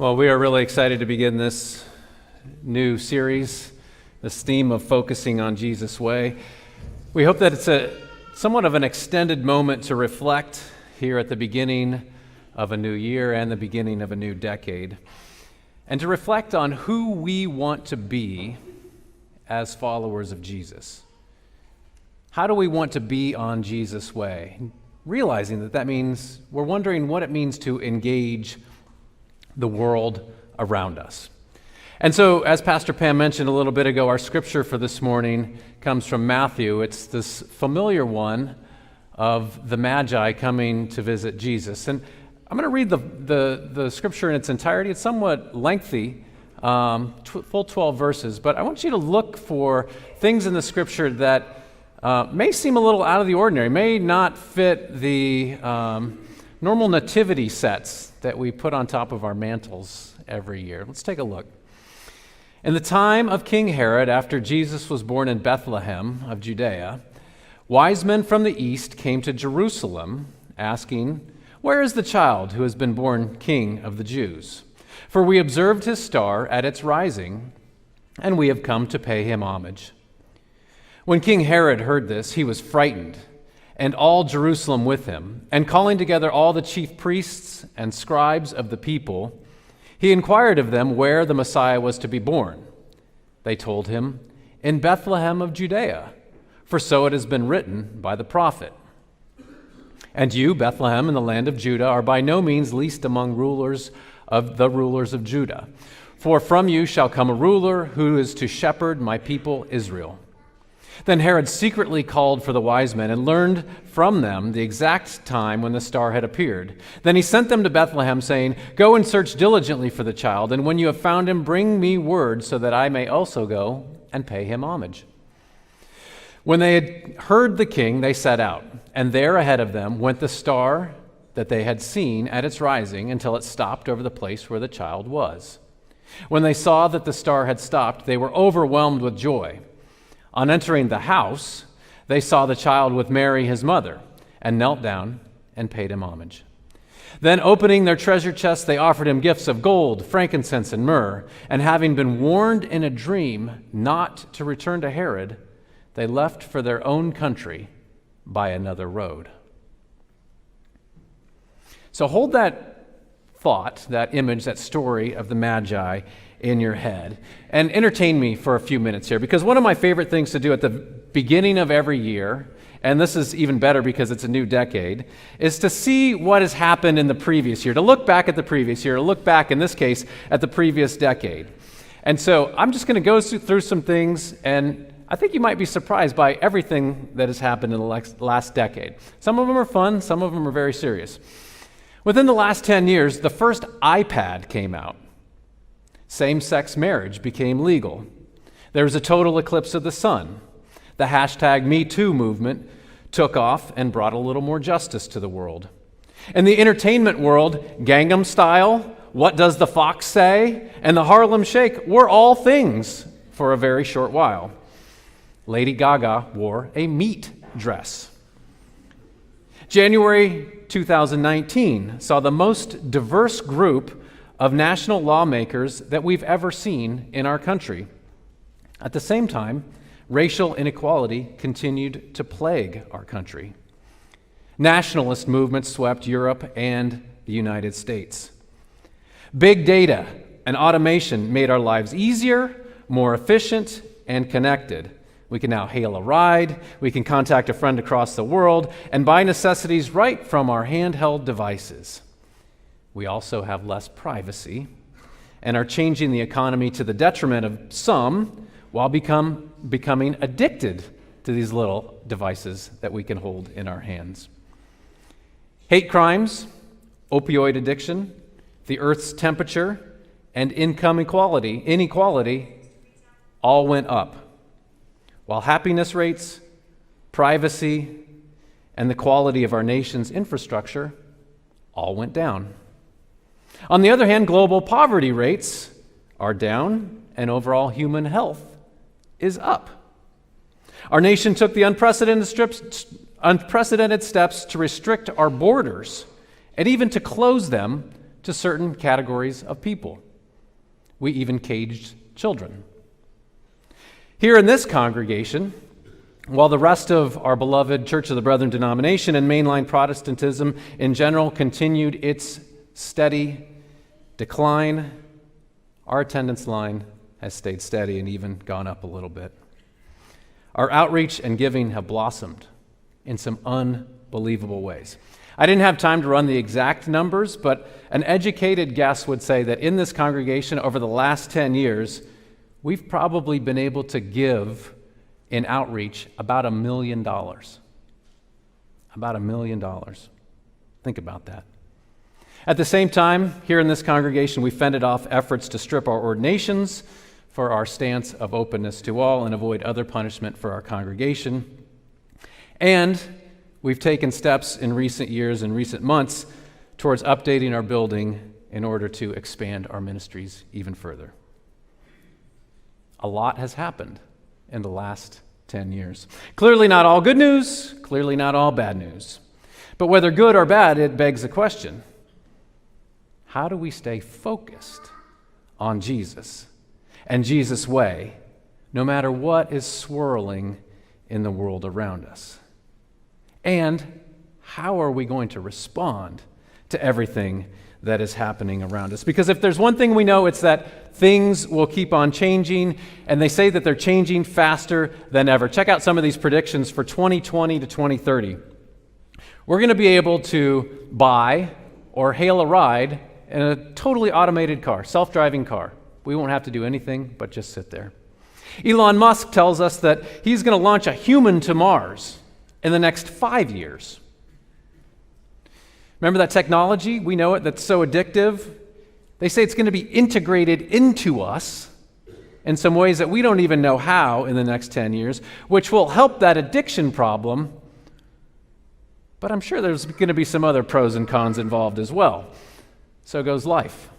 Well, we are really excited to begin this new series, this theme of focusing on Jesus' way. We hope that it's somewhat of an extended moment to reflect here at the beginning of a new year and the beginning of a new decade, and to reflect on who we want to be as followers of Jesus. How do we want to be on Jesus' way? Realizing that means we're wondering what it means to engage the world around us. And so, as Pastor Pam mentioned a little bit ago, our scripture for this morning comes from Matthew. It's this familiar one of the Magi coming to visit Jesus. And I'm going to read the scripture in its entirety. It's somewhat lengthy, full 12 verses, but I want you to look for things in the scripture that may seem a little out of the ordinary, may not fit the normal nativity sets that we put on top of our mantles every year. Let's take a look. In the time of King Herod, after Jesus was born in Bethlehem of Judea, wise men from the east came to Jerusalem, asking, "Where is the child who has been born King of the Jews? For we observed his star at its rising, and we have come to pay him homage." When King Herod heard this, he was frightened, and all Jerusalem with him, and calling together all the chief priests and scribes of the people, he inquired of them where the Messiah was to be born. They told him, "In Bethlehem of Judea, for so it has been written by the prophet. And you, Bethlehem, in the land of Judah, are by no means least among rulers of Judah. For from you shall come a ruler who is to shepherd my people Israel." Then Herod secretly called for the wise men and learned from them the exact time when the star had appeared. Then he sent them to Bethlehem, saying, "Go and search diligently for the child, and when you have found him, bring me word so that I may also go and pay him homage." When they had heard the king, they set out, and there ahead of them went the star that they had seen at its rising until it stopped over the place where the child was. When they saw that the star had stopped, they were overwhelmed with joy. On entering the house, they saw the child with Mary, his mother, and knelt down and paid him homage. Then, opening their treasure chests, they offered him gifts of gold, frankincense, and myrrh. And having been warned in a dream not to return to Herod, they left for their own country by another road. So hold that thought, that image, that story of the Magi in your head, and entertain me for a few minutes here, because one of my favorite things to do at the beginning of every year, and this is even better because it's a new decade, is to see what has happened in the previous year, to look back at the previous year, to look back, in this case, at the previous decade. And so I'm just going to go through some things, and I think you might be surprised by everything that has happened in the last decade. Some of them are fun, some of them are very serious. Within the last 10 years, the first iPad came out. Same-sex marriage became legal. There was a total eclipse of the sun. The hashtag #MeToo movement took off and brought a little more justice to the world. In the entertainment world, Gangnam Style, What Does the Fox Say, and the Harlem Shake were all things for a very short while. Lady Gaga wore a meat dress. January 2019 saw the most diverse group of national lawmakers that we've ever seen in our country. At the same time, racial inequality continued to plague our country. Nationalist movements swept Europe and the United States. Big data and automation made our lives easier, more efficient, and connected. We can now hail a ride, we can contact a friend across the world, and buy necessities right from our handheld devices. We also have less privacy and are changing the economy to the detriment of some while becoming addicted to these little devices that we can hold in our hands. Hate crimes, opioid addiction, the Earth's temperature, and income inequality all went up, while happiness rates, privacy, and the quality of our nation's infrastructure all went down. On the other hand, global poverty rates are down, and overall human health is up. Our nation took the unprecedented steps to restrict our borders and even to close them to certain categories of people. We even caged children. Here in this congregation, while the rest of our beloved Church of the Brethren denomination and mainline Protestantism in general continued its steady decline, our attendance line has stayed steady and even gone up a little bit. Our outreach and giving have blossomed in some unbelievable ways. I didn't have time to run the exact numbers, but an educated guess would say that in this congregation over the last 10 years, we've probably been able to give in outreach about $1 million. About $1 million. Think about that. At the same time, here in this congregation, we fended off efforts to strip our ordinations for our stance of openness to all and avoid other punishment for our congregation. And we've taken steps in recent years and recent months towards updating our building in order to expand our ministries even further. A lot has happened in the last 10 years. Clearly not all good news, clearly not all bad news. But whether good or bad, it begs the question, how do we stay focused on Jesus and Jesus' way, no matter what is swirling in the world around us? And how are we going to respond to everything that is happening around us? Because if there's one thing we know, it's that things will keep on changing, and they say that they're changing faster than ever. Check out some of these predictions for 2020 to 2030. We're going to be able to buy or hail a ride in a totally automated car, self-driving car. We won't have to do anything but just sit there. Elon Musk tells us that he's going to launch a human to Mars in the next 5 years. Remember that technology? We know it, that's so addictive. They say it's going to be integrated into us in some ways that we don't even know how in the next 10 years, which will help that addiction problem. But I'm sure there's going to be some other pros and cons involved as well. So goes life.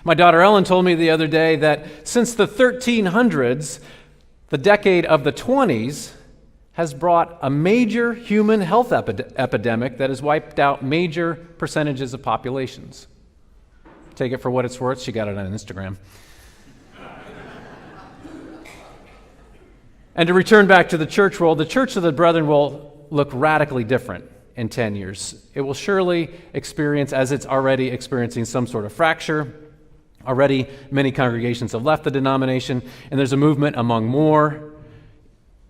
My daughter Ellen told me the other day that since the 1300s, the decade of the 20s has brought a major human health epidemic that has wiped out major percentages of populations. Take it for what it's worth. She got it on Instagram. And to return back to the church world, the Church of the Brethren will look radically different in 10 years. It will surely experience, as it's already experiencing, some sort of fracture. Already, many congregations have left the denomination, and there's a movement among more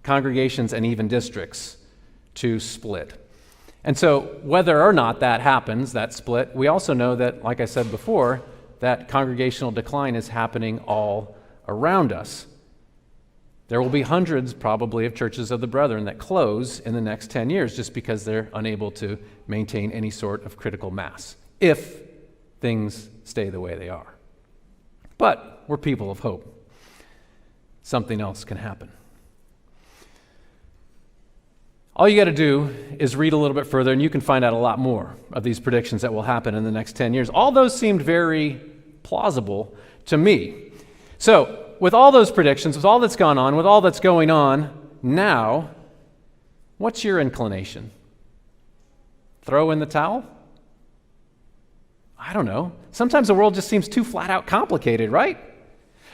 congregations and even districts to split. And so whether or not that happens, that split, we also know that, like I said before, that congregational decline is happening all around us. There will be hundreds probably of churches of the Brethren that close in the next 10 years just because they're unable to maintain any sort of critical mass, if things stay the way they are. But we're people of hope. Something else can happen. All you got to do is read a little bit further, and you can find out a lot more of these predictions that will happen in the next 10 years. All those seemed very plausible to me. So, with all those predictions, with all that's gone on, with all that's going on now, what's your inclination? Throw in the towel? I don't know. Sometimes the world just seems too flat out complicated, right?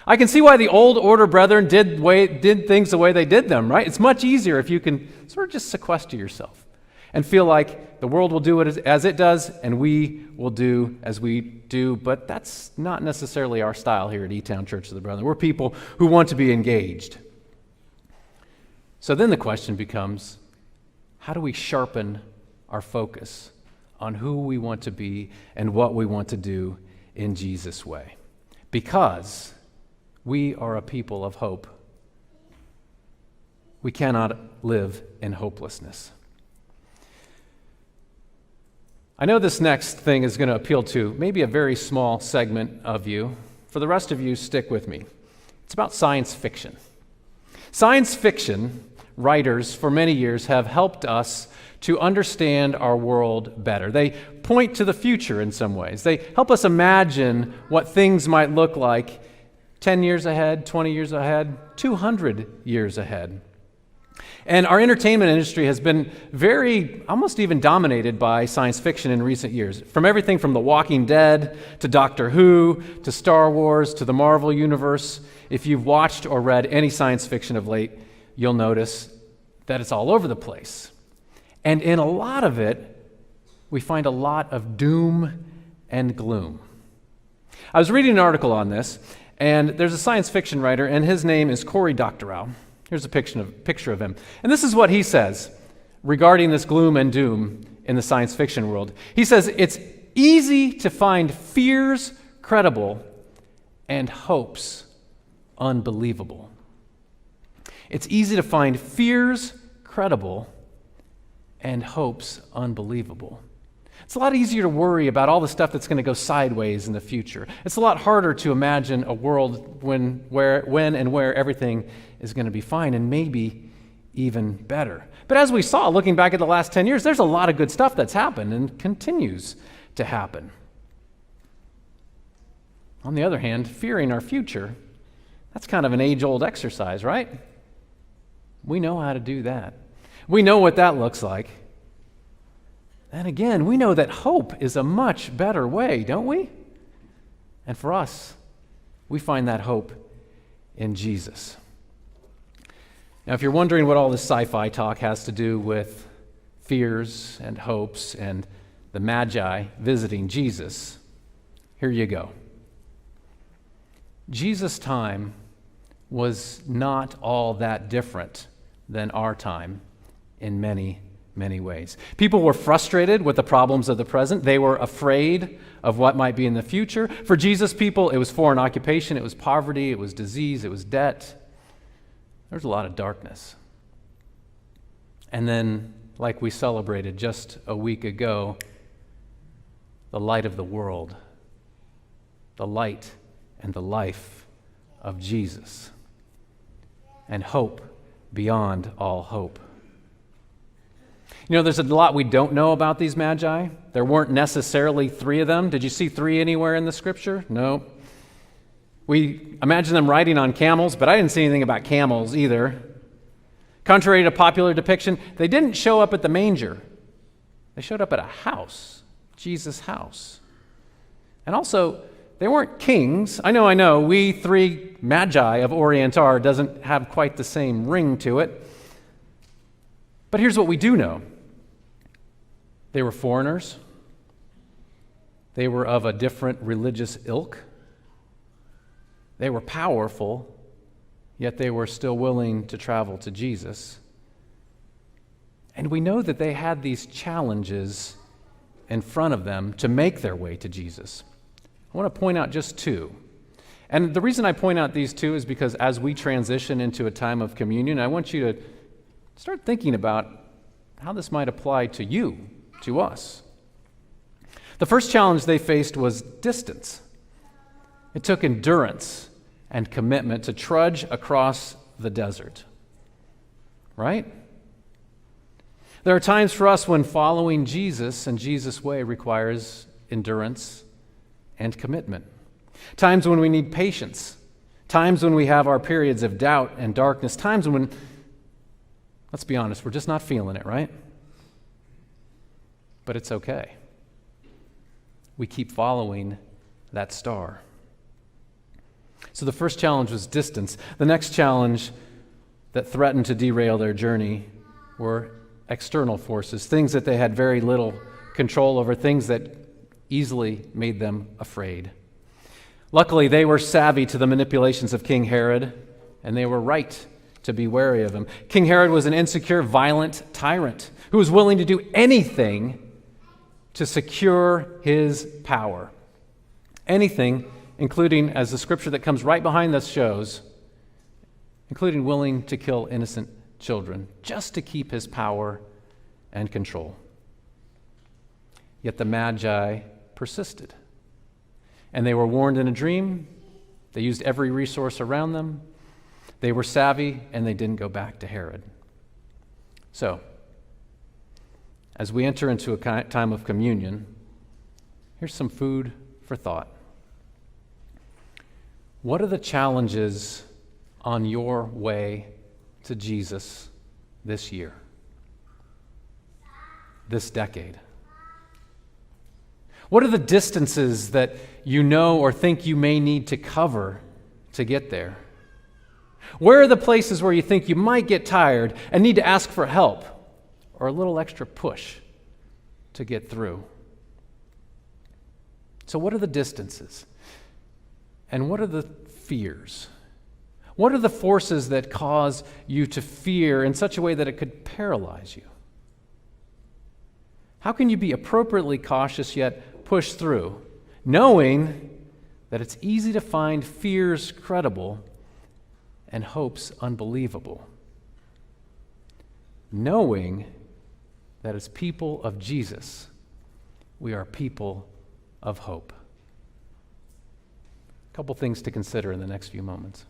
I can see why the old order brethren did things the way they did them, right? It's much easier if you can sort of just sequester yourself and feel like the world will do it as it does and we will do as we do, but that's not necessarily our style here at E-Town Church of the Brethren. We're people who want to be engaged. So then the question becomes, how do we sharpen our focus on who we want to be and what we want to do in Jesus' way? Because we are a people of hope. We cannot live in hopelessness. I know this next thing is going to appeal to maybe a very small segment of you. For the rest of you, stick with me. It's about science fiction. Science fiction writers for many years have helped us to understand our world better. They point to the future in some ways. They help us imagine what things might look like 10 years ahead, 20 years ahead, 200 years ahead. And our entertainment industry has been almost even dominated by science fiction in recent years. From everything from The Walking Dead to Doctor Who to Star Wars to the Marvel Universe. If you've watched or read any science fiction of late, you'll notice that it's all over the place. And in a lot of it, we find a lot of doom and gloom. I was reading an article on this, and there's a science fiction writer, and his name is Cory Doctorow. Here's a picture of him. And this is what he says regarding this gloom and doom in the science fiction world. He says, it's easy to find fears credible and hopes unbelievable. It's easy to find fears credible and hopes unbelievable. It's a lot easier to worry about all the stuff that's going to go sideways in the future. It's a lot harder to imagine a world when and where everything is going to be fine and maybe even better. But as we saw, looking back at the last 10 years, there's a lot of good stuff that's happened and continues to happen. On the other hand, fearing our future, that's kind of an age-old exercise, right? We know how to do that. We know what that looks like. And again, we know that hope is a much better way, don't we? And for us, we find that hope in Jesus. Now, if you're wondering what all this sci-fi talk has to do with fears and hopes and the Magi visiting Jesus, here you go. Jesus' time was not all that different than our time in many ways. People were frustrated with the problems of the present. They were afraid of what might be in the future. For Jesus' people, it was foreign occupation, it was poverty, it was disease, it was debt. There's a lot of darkness. And then, like we celebrated just a week ago, the light of the world, the light and the life of Jesus, and hope beyond all hope. You know, there's a lot we don't know about these Magi. There weren't necessarily 3 of them. Did you see 3 anywhere in the scripture? No. We imagine them riding on camels, but I didn't see anything about camels either. Contrary to popular depiction, they didn't show up at the manger. They showed up at a house, Jesus' house. And also, they weren't kings. I know, we 3 Magi of Orientar doesn't have quite the same ring to it. But here's what we do know. They were foreigners. They were of a different religious ilk. They were powerful, yet they were still willing to travel to Jesus. And we know that they had these challenges in front of them to make their way to Jesus. I want to point out just 2. And the reason I point out these 2 is because as we transition into a time of communion, I want you to start thinking about how this might apply to you, to us. The first challenge they faced was distance. It took endurance and commitment to trudge across the desert. Right? There are times for us when following Jesus and Jesus' way requires endurance and commitment. Times when we need patience. Times when we have our periods of doubt and darkness. Times when, let's be honest, we're just not feeling it, right? But it's okay. We keep following that star. So the first challenge was distance. The next challenge that threatened to derail their journey were external forces, things that they had very little control over, things that easily made them afraid. Luckily, they were savvy to the manipulations of King Herod, and they were right to be wary of him. King Herod was an insecure, violent tyrant who was willing to do anything to secure his power. Anything, including, as the scripture that comes right behind this shows, including willing to kill innocent children just to keep his power and control. Yet the Magi persisted. And they were warned in a dream. They used every resource around them. They were savvy, and they didn't go back to Herod. So, as we enter into a time of communion, here's some food for thought. What are the challenges on your way to Jesus this year, this decade? What are the distances that you know or think you may need to cover to get there? Where are the places where you think you might get tired and need to ask for help or a little extra push to get through? So what are the distances? And what are the fears? What are the forces that cause you to fear in such a way that it could paralyze you? How can you be appropriately cautious yet push through, knowing that it's easy to find fears credible and hopes unbelievable? Knowing that as people of Jesus, we are people of hope. A couple things to consider in the next few moments.